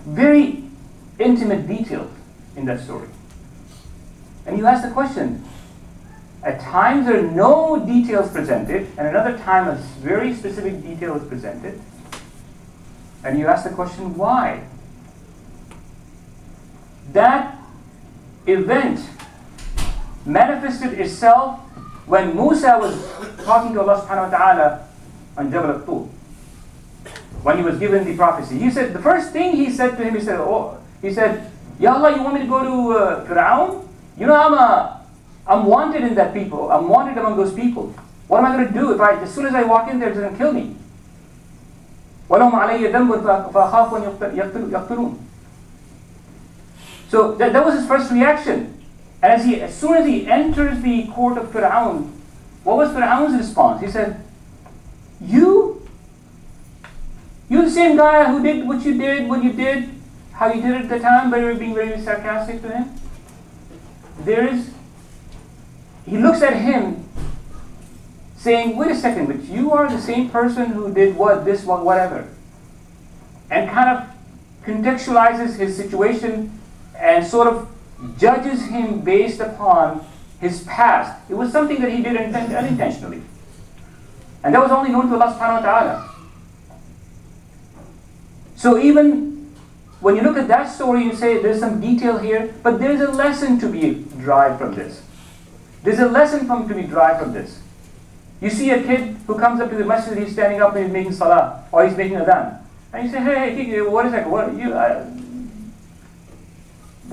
very intimate details in that story. And you ask the question, at times there are no details presented, and another time a very specific detail is presented. And you ask the question, why? That event manifested itself when Musa was talking to Allah subhanahu wa ta'ala on Jabal al-Tur. When he was given the prophecy. He said, the first thing he said to him, he said, Ya Allah, you want me to go to Fir'aun? You know, I'm wanted in that people. I'm wanted among those people. What am I going to do as soon as I walk in there, they're going to kill me? وَلَهُمْ عَلَيَّ ذَنْبٌ فَأَخَافُ أَنْ يَقْتُلُونَ. So that was his first reaction. And as soon as he enters the court of Fir'aun, what was Fir'aun's response? He said, You're the same guy who did what you did, how you did it at the time, but you were being very sarcastic to him. He looks at him saying, wait a second, but you are the same person who did whatever. And kind of contextualizes his situation and sort of judges him based upon his past. It was something that he did unintentionally. And that was only known to Allah subhanahu wa ta'ala. So even when you look at that story, you say there's some detail here, but there's a lesson to be derived from this. There's a lesson to be derived from this. You see a kid who comes up to the masjid, he's standing up and he's making salah, or he's making adhan. And you say, hey, what is that? What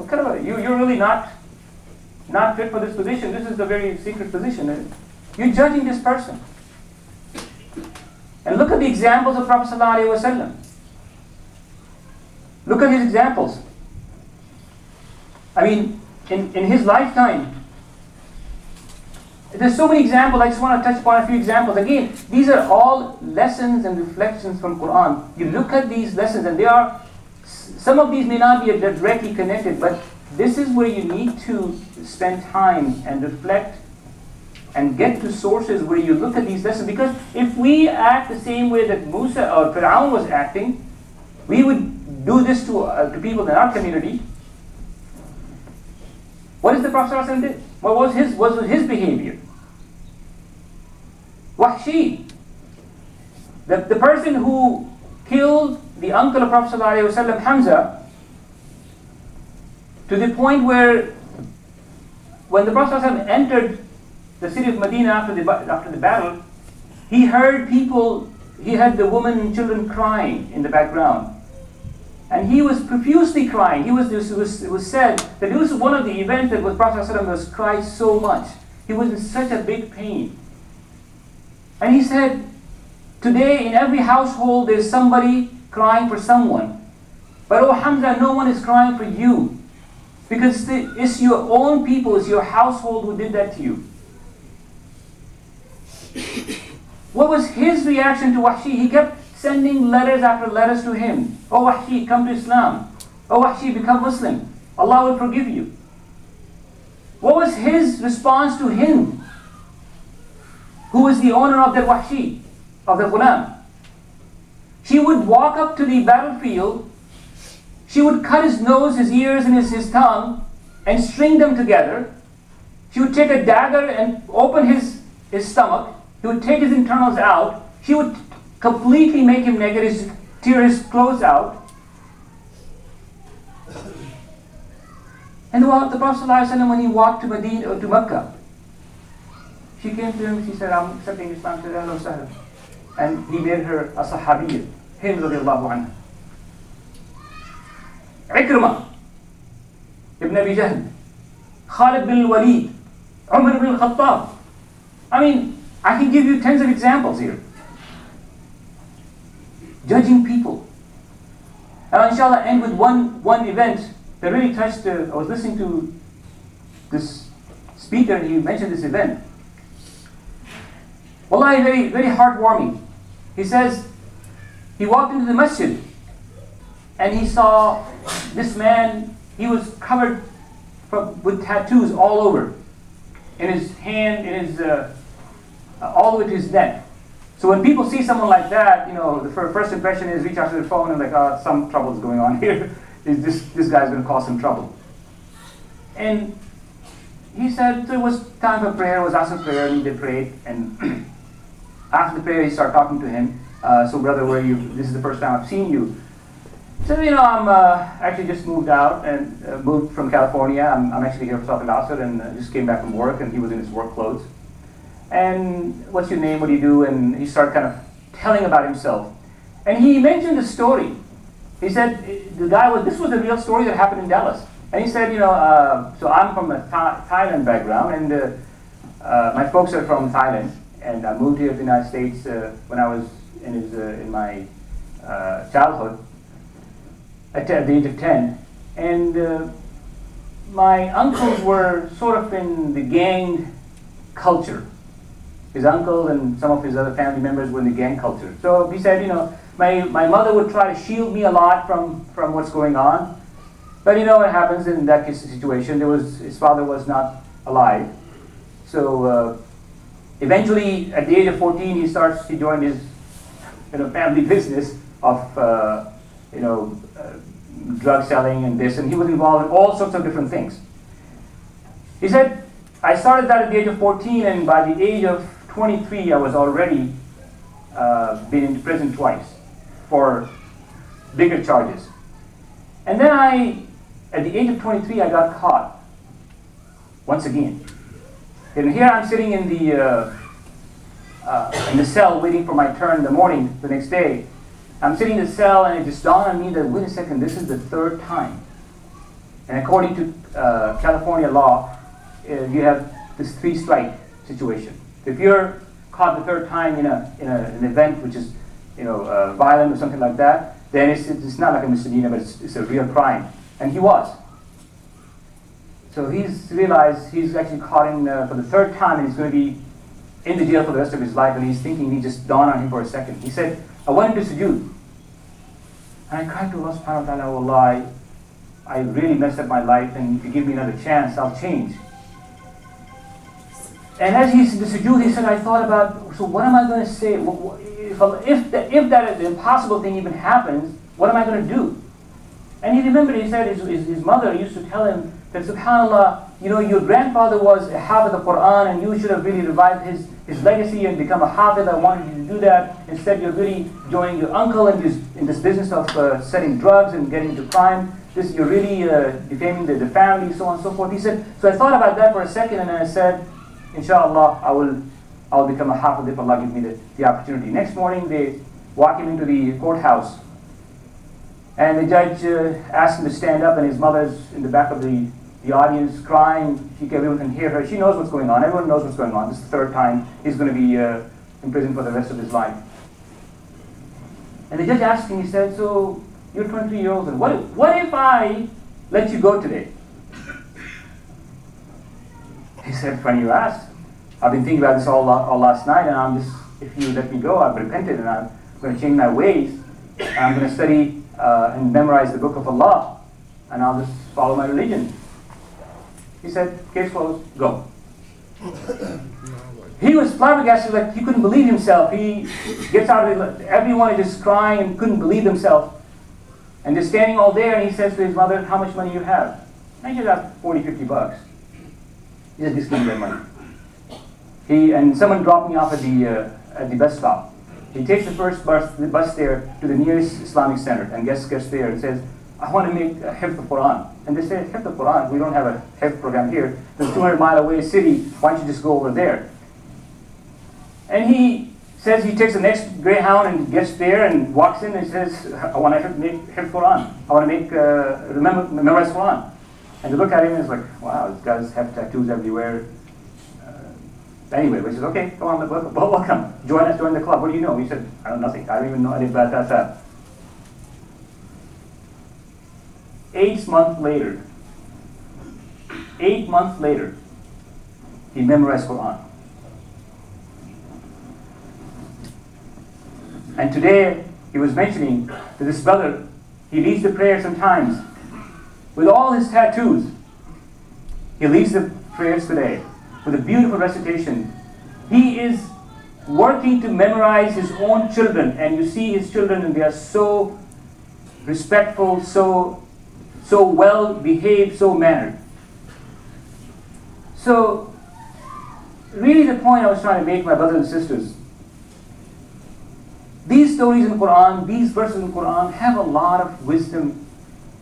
kind of you're really not fit for this position. This is a very secret position. You're judging this person. And look at the examples of Prophet ﷺ. Look at his examples. I mean, in his lifetime, there's so many examples. I just want to touch upon a few examples. Again, these are all lessons and reflections from Qur'an. You look at these lessons and some of these may not be directly connected, but this is where you need to spend time and reflect and get to sources where you look at these lessons. Because if we act the same way that Musa or Fir'aun was acting, we would do this to people in our community. What did the Prophet ﷺ did? What was his behavior? Wahshi, the person who killed the uncle of Prophet ﷺ, Hamza, to the point where when the Prophet ﷺ entered the city of Medina after the battle, he heard he had the women and children crying in the background. And he was profusely crying. It was said that it was one of the events that the Prophet ﷺ was cried so much. He was in such a big pain. And he said, today in every household there's somebody crying for someone. But oh Hamza, no one is crying for you. Because it's your own people, it's your household who did that to you. What was his reaction to Wahshi? He kept sending letters after letters to him. Oh Wahshi, come to Islam. Oh Wahshi, become Muslim. Allah will forgive you. What was his response to him? Who was the owner of that Wahshi, of the Ghulam? She would walk up to the battlefield, she would cut his nose, his ears, and his tongue, and string them together. She would take a dagger and open his stomach. He would take his internals out. She would completely make him naked, tear his clothes out. And the Prophet ﷺ, when he walked to Medina or to Mecca, she came to him, she said, I'm accepting Islam. She said, Ahlan wa sahlan. And he made her a sahabiyya, him radiallahu anha. Ikrimah ibn Abi Jahl, Khalid bin Walid, Umar ibn al-Khattab. I mean, I can give you tens of examples here. Judging people. And I'll inshallah end with one event that really touched. I was listening to this speaker and he mentioned this event. Wallahi, very, very heartwarming. He says, he walked into the masjid and he saw this man, he was covered with tattoos all over. In his hand, all the way to his neck. So when people see someone like that, the first impression is reach out to their phone and like, oh, some trouble is going on here. This guy's going to cause some trouble. And he said, so it was time for prayer, it was asking prayer, and they prayed. And after the prayer, he started talking to him. So brother, where are you? This is the first time I've seen you. So, I'm actually just moved out and moved from California. I'm actually here for South Al and just came back from work, and he was in his work clothes. And what's your name? What do you do? And he started kind of telling about himself. And he mentioned a story. He said, this was a real story that happened in Dallas. And he said, so I'm from a Thailand background, and my folks are from Thailand. And I moved here to the United States when I was in my childhood, at the age of 10. And my uncles were sort of in the gang culture. His uncle and some of his other family members were in the gang culture. So he said, my mother would try to shield me a lot from what's going on. But what happens in that situation? His father was not alive. So eventually, at the age of 14, he joined his family business of drug selling and this, and he was involved in all sorts of different things. He said, I started that at the age of 14, and by the age of 23, I was already been in prison twice for bigger charges. And then at the age of 23, I got caught once again. And here I'm sitting in the cell waiting for my turn in the morning the next day. I'm sitting in the cell, and it just dawned on me that, wait a second, this is the third time. And according to California law, you have this 3-strike situation. If you're caught the third time in an event which is violent or something like that, then it's not like a misdemeanor, but it's a real crime. And he was. So he's realized he's actually caught in for the third time, and he's going to be in the jail for the rest of his life. And he's thinking, he just dawned on him for a second. He said, I wanted to sujood. And I cried to Allah subhanahu wa ta'ala, oh Allah, I really messed up my life, and if you give me another chance, I'll change. And as he's in the sujood, he said, I thought about, so what am I going to say? If that impossible thing even happens, what am I going to do? And he remembered, he said his mother used to tell him that, subhanAllah, your grandfather was a hafiz of Qur'an, and you should have really revived his legacy and become a hafiz. I wanted you to do that. Instead, you're really joining your uncle in this business of selling drugs and getting into crime. You're really defaming the family, so on and so forth. He said, so I thought about that for a second, and then I said, inshallah, I will become a hafiz if Allah gives me the opportunity. Next morning, they walk him into the courthouse, and the judge asked him to stand up, and his mother's in the back of the audience crying. Everyone can hear her. She knows what's going on. Everyone knows what's going on. This is the third time he's going to be in prison for the rest of his life. And the judge asked him, he said, so you're 23 years old, and what if I let you go today? He said, funny you asked. I've been thinking about this all last night, and if you let me go, I've repented, and I'm going to change my ways. I'm going to study and memorize the book of Allah, and I'll just follow my religion. He said, case closed, go. He was flabbergasted, like he couldn't believe himself. He gets out of it, everyone is just crying and couldn't believe themselves. And just standing all there, and he says to his mother, how much money you have? I just got 40, 50 bucks. He said, just give me that money. And someone dropped me off at the bus stop. He takes the first bus there to the nearest Islamic center, and gets there and says, I want to make a hifz of Qur'an. And they say, hifz of Qur'an? We don't have a hifz program here. There's a 200-mile away city. Why don't you just go over there? And he says he takes the next Greyhound and gets there and walks in and says, I want to make hifz Qur'an. I want to memorize Qur'an. And they look at him and it's like, wow, these guys have tattoos everywhere. Anyway, he says, okay, come on, welcome. Join us, join the club. What do you know? He said, I know nothing. I don't even know anything about that. 8 months later, he memorized Qur'an. And today, he was mentioning that this brother, he leads the prayer sometimes with all his tattoos. He leads the prayers today with a beautiful recitation. He is working to memorize his own children, and you see his children and they are so respectful, so well behaved, so mannered. So really the point I was trying to make, my brothers and sisters, these stories in the Qur'an, these verses in the Qur'an have a lot of wisdom,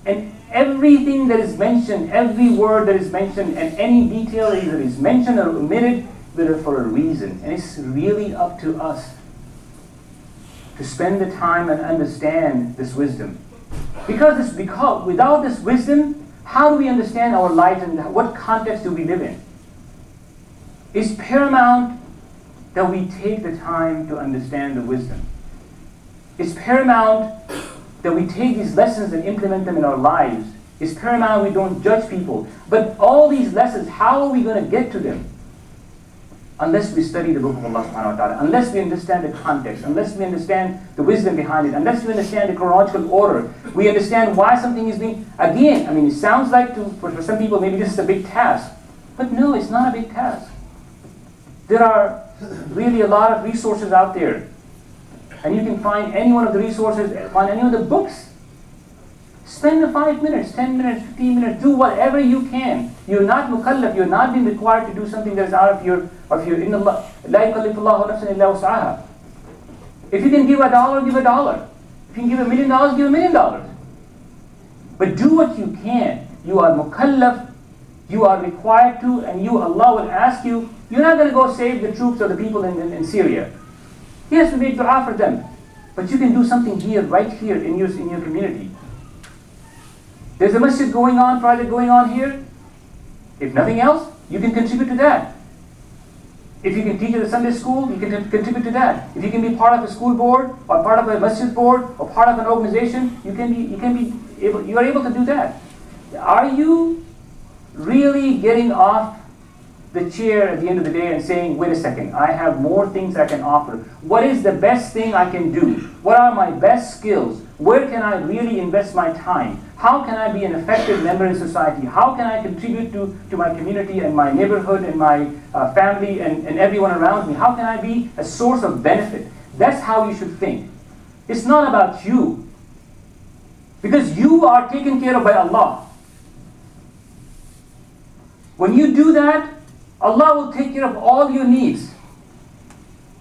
and everything that is mentioned, every word that is mentioned, and any detail that is mentioned or omitted, they're for a reason. And it's really up to us to spend the time and understand this wisdom. Because without this wisdom, how do we understand our life and what context do we live in? It's paramount that we take the time to understand the wisdom. It's paramount that we take these lessons and implement them in our lives. It's paramount we don't judge people. But all these lessons, how are we going to get to them? Unless we study the book of Allah subhanahu wa ta'ala, unless we understand the context, unless we understand the wisdom behind it, unless we understand the chronological order, we understand why something is being, again, I mean, it sounds like for some people maybe this is a big task. But no, it's not a big task. There are really a lot of resources out there. And you can find any one of the resources, find any of the books. Spend the 5 minutes, 10 minutes, 15 minutes, do whatever you can. You're not mukallaf, you're not being required to do something that is out of your inna Allah, la yukallifullahu nafsan illa wus'aha. If you can give $1, give $1. If you can give $1 million, give $1 million. But do what you can. You are mukallaf, you are required to, and Allah will ask you, you're not going to go save the troops or the people in Syria. Yes, we make dua for them. But you can do something here, right here in your community. There's a masjid going on, project going on here. If nothing else, you can contribute to that. If you can teach at a Sunday school, you can contribute to that. If you can be part of a school board, or part of a masjid board, or part of an organization, you are able to do that. Are you really getting off the chair at the end of the day and saying, wait a second, I have more things I can offer. What is the best thing I can do? What are my best skills? Where can I really invest my time? How can I be an effective member in society? How can I contribute to my community and my neighborhood and my family and everyone around me? How can I be a source of benefit? That's how you should think. It's not about you. Because you are taken care of by Allah. When you do that, Allah will take care of all your needs.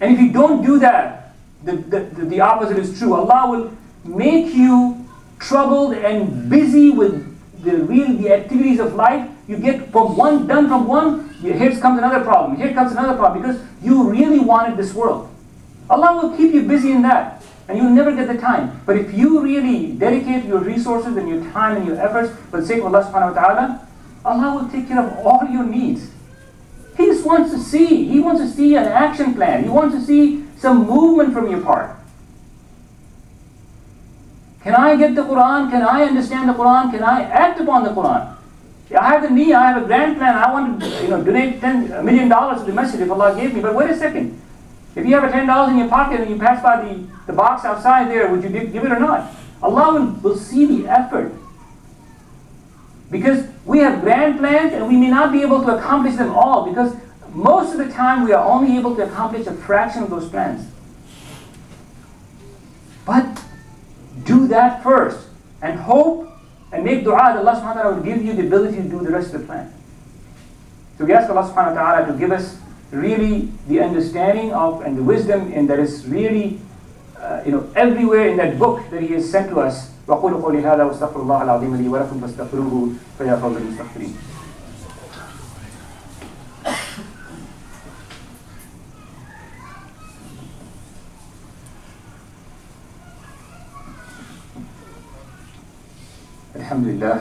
And if you don't do that, the opposite is true. Allah will make you troubled and busy with the activities of life. You get done from one, here comes another problem. Here comes another problem because you really wanted this world. Allah will keep you busy in that, and you'll never get the time. But if you really dedicate your resources and your time and your efforts for the sake of Allah subhanahu wa ta'ala, Allah will take care of all your needs. He just wants to see. He wants to see an action plan. He wants to see some movement from your part. Can I get the Qur'an? Can I understand the Qur'an? Can I act upon the Qur'an? I have the need. I have a grand plan. I want to donate $1 million to the masjid if Allah gave me. But wait a second. If you have a $10 in your pocket and you pass by the box outside there, would you give it or not? Allah will see the effort. Because we have grand plans and we may not be able to accomplish them all, because most of the time we are only able to accomplish a fraction of those plans. But do that first and hope and make dua that Allah subhanahu wa ta'ala will give you the ability to do the rest of the plan. So we ask Allah subhanahu wa ta'ala to give us really the understanding of and the wisdom, and that is really everywhere in that book that He has sent to us. وَقُولُ قَوْلِ هَذَا وَاسْتَغْفِرُ اللَّهَ الْعَظِيمَ لِي وَلَكُمْ فَاسْتَغْفِرُوهُ فَيَا فَوْزَ الْمُسْتَغْفِرِينَ. الحمد لله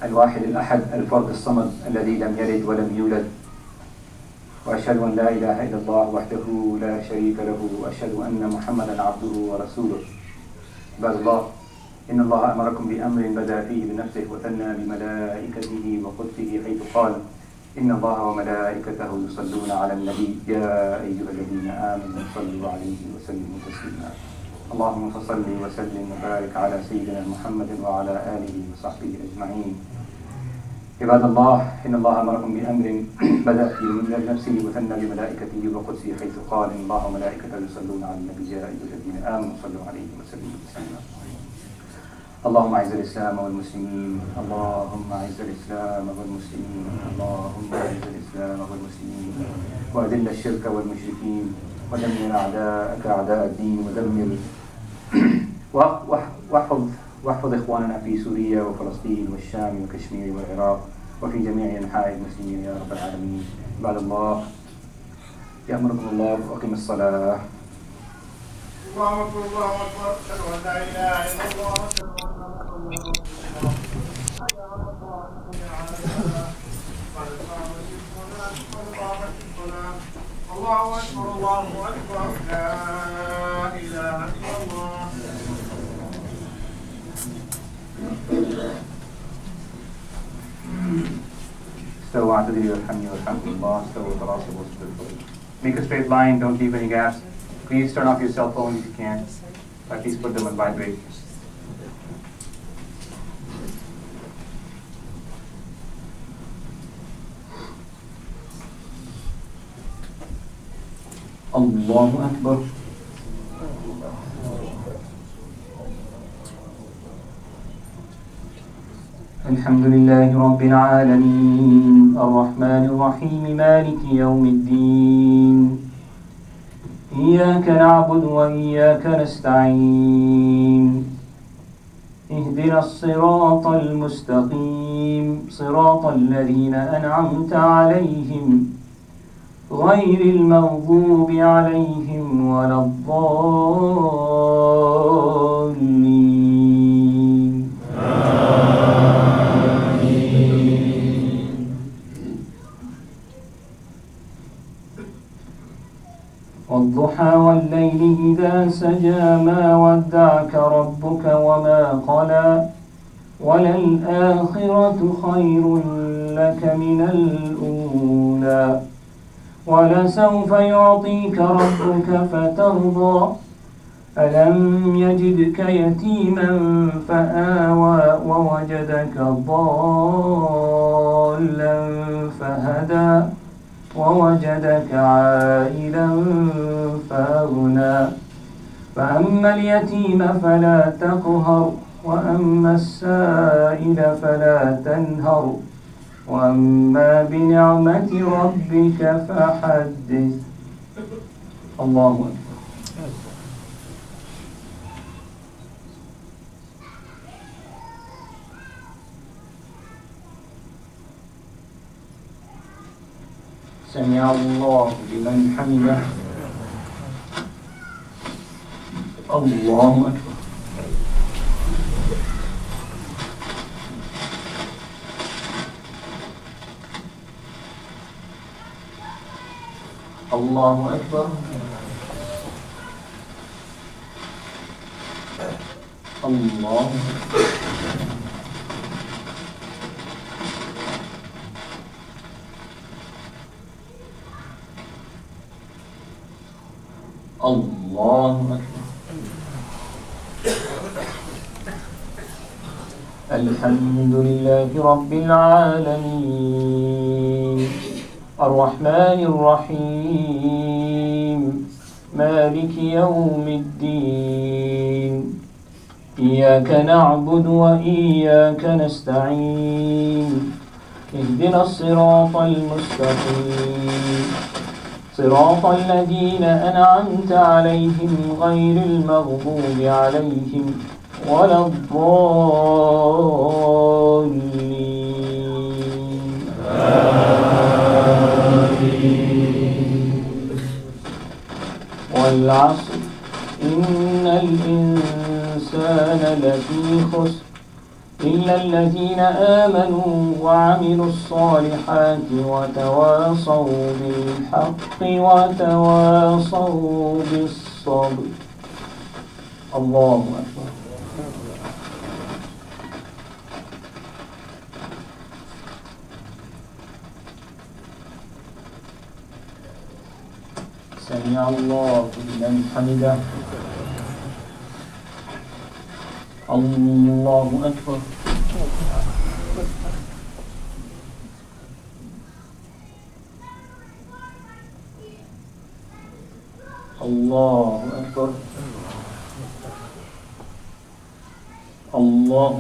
الواحد الأحد الفرد الصمد الذي لم يلد ولم يولد وأشهد أن لا إله إلا الله وحده لا شريك له وأشهد أن محمدا عبده ورسوله. عباد الله، إن الله أمركم بأمر بدأ فيه بنفسه وثنى بملائكته وقدسه حيث قال إن الله وملائكته يصلون على النبي يا أيها الذين آمنوا صلوا عليه وسلموا تسليما. اللهم فصل وسلم وبارك على سيدنا محمد وعلى آله وصحبه أجمعين. عباد الله إن الله أمركم بأمر بدأ به من نفسه وثنى بملائكته وقدسه حيث قال إن الله وملائكته يصلون على النبي يا أيها الذين آمنوا صلوا عليه وسلموا تسليما. اللهم أعز الإسلام والمسلمين، اللهم أعز الإسلام والمسلمين، اللهم أعز الإسلام والمسلمين، وأذل الشرك والمشركين، ودمر أعداءك أعداء الدين، ودمر واحفظ إخواننا في سوريا وفلسطين والشام وكشمير والعراق وفي جميع أنحاء المسلمين يا رب العالمين. بعد الله يأمركم الله وأقم الصلاة. الله أكبر الله أكبر أشهد أن لا إله إلا الله أشهد أن محمدا رسول الله حي على الصلاة حي على الفلاح قد قامت الصلاة قد قامت الصلاة. الله أكبر الله أكبر لا إله إلا الله. استووا اعتدلوا والحمد والحمد لله استووا تراصوا واصبروا. Make a straight line, don't leave any gaps. Please turn off your cell phone if you can. At least put them on vibrate. Allahu Akbar. الحمد لله رب العالمين الرحمن الرحيم مالك يوم الدين إياك نعبد وإياك نستعين اهدنا الصراط المستقيم صراط الذين أنعمت عليهم غير المغضوب عليهم ولا الضالين. والضحى والليل إذا سجى ما ودعك ربك وما قلى وللآخرة خير لك من الأولى ولسوف يعطيك ربك فترضى ألم يجدك يتيما فآوى ووجدك ضالا فهدى ووجدك عائلا فأغنى فأما اليتيم فلا تقهر وأما السائل فلا تنهر وأما بنعمة ربك فحدث. الله أكبر. سمع الله لمن حمده. الله أكبر. الله أكبر. الله أكبر. الله أكبر. الحمد لله رب العالمين الرحمن الرحيم مالك يوم الدين إياك نعبد وإياك نستعين اهدنا الصراط المستقيم صراط الذين أنعمت عليهم غير المغضوب عليهم ولا الضالين. والعصر إن الإنسان لفي خسر إلا الذين آمنوا وعملوا الصالحات وتواصوا بالحق وتواصوا بالصبر. الله أكبر. سمع الله لمن حمده. الله أكبر. الله أكبر الله